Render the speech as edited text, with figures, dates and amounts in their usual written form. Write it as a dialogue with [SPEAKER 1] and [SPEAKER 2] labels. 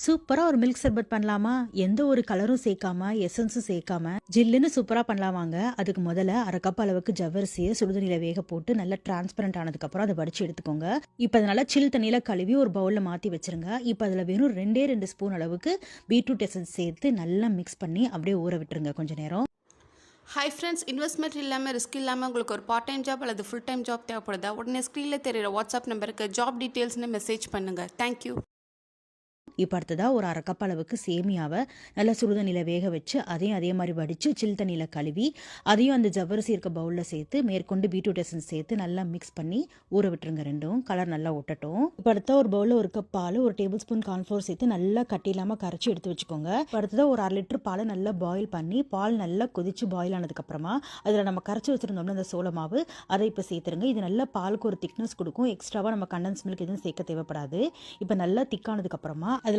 [SPEAKER 1] சூப்பரா ஒரு மில்க் சர்பத் பண்ணலாமா? எந்த ஒரு கலரும் சேர்க்காம, எசன்ஸும் சேர்க்காம, ஜில்லுன்னு சூப்பரா பண்ணலாமாங்க. அதுக்கு முதல்ல 1/2 கப் அளவுக்கு ஜவ்வரிசிய சுடுதண்ணீல வேக போட்டு நல்லா டிரான்ஸ்பரண்ட் ஆனதுக்கப்புறம் அத வடிச்சு எடுத்துக்கோங்க. இப்ப அத நல்லா சில் தண்ணீல கழுவி ஒரு பவுல்ல மாத்தி வச்சுருங்க. இப்ப அதுல வெறும் 2 ஸ்பூன் அளவுக்கு பீட்ரூட் எசன்ஸ் சேர்த்து நல்லா மிக்ஸ் பண்ணி அப்படியே ஊற விட்டுருங்க கொஞ்ச நேரம்.
[SPEAKER 2] ஹாய் ஃப்ரெண்ட்ஸ், இன்வெஸ்ட்மெண்ட் இல்லாமல் ரிஸ்க் இல்லாமல் உங்களுக்கு ஒரு பார்ட் டைம் ஜாப் அல்லது ஃபுல் டைம் ஜாப் தேவைப்படுதா? உடனே ஸ்க்ரீனில் தெரியுற வாட்ஸ்அப் நம்பருக்கு ஜாப் டீட்டெயில்ஸ்னு மெசேஜ் பண்ணுங்கள். தேங்க்யூ.
[SPEAKER 1] இப்ப அடுத்ததா ஒரு 1/2 கப் அளவுக்கு சேமியாவ நல்லா சுடுதண்ணீல வேக வச்சு, அதையும் அதே மாரி வடிச்சு சில் தண்ணீல கழுவி, அதையும் அந்த ஜவ்வரிசி இருக்க பவுல்ல சேர்த்து, மேற்கொண்டு பீட்ரூட் எசன்ஸ் சேர்த்து நல்லா மிக்ஸ் பண்ணி ஊற விட்டுருங்க 2ம். கலர் நல்லா ஒட்டட்டும். இப்ப அடுத்தா ஒரு பவுல்ல 1 கப் பால், 1 டேபிள் ஸ்பூன் கார்ன்ஃப்ளோர் சேர்த்து நல்லா கட்டி இல்லாம கரைச்சு எடுத்து வச்சுக்கோங்க. இப்ப அடுத்ததா ஒரு 1/2 லிட்டர் பால நல்லா பாயில் பண்ணி, பால் நல்லா கொதிச்சு பாயில் ஆனதுக்கு அப்புறமா, அதுல நம்ம கரைச்சு வச்சிருந்தோம்ல அந்த சோள மாவு, அதை இப்ப சேர்த்துருங்க. இது நல்லா பாலுக்கு ஒரு திக்னஸ் குடுக்கும். எக்ஸ்ட்ராவா நம்ம கண்டன்ஸ் மில்க் எதுவும் சேர்க்க தேவைப்படாது. இப்ப நல்லா திக்கானதுக்கு அப்புறமா அதுல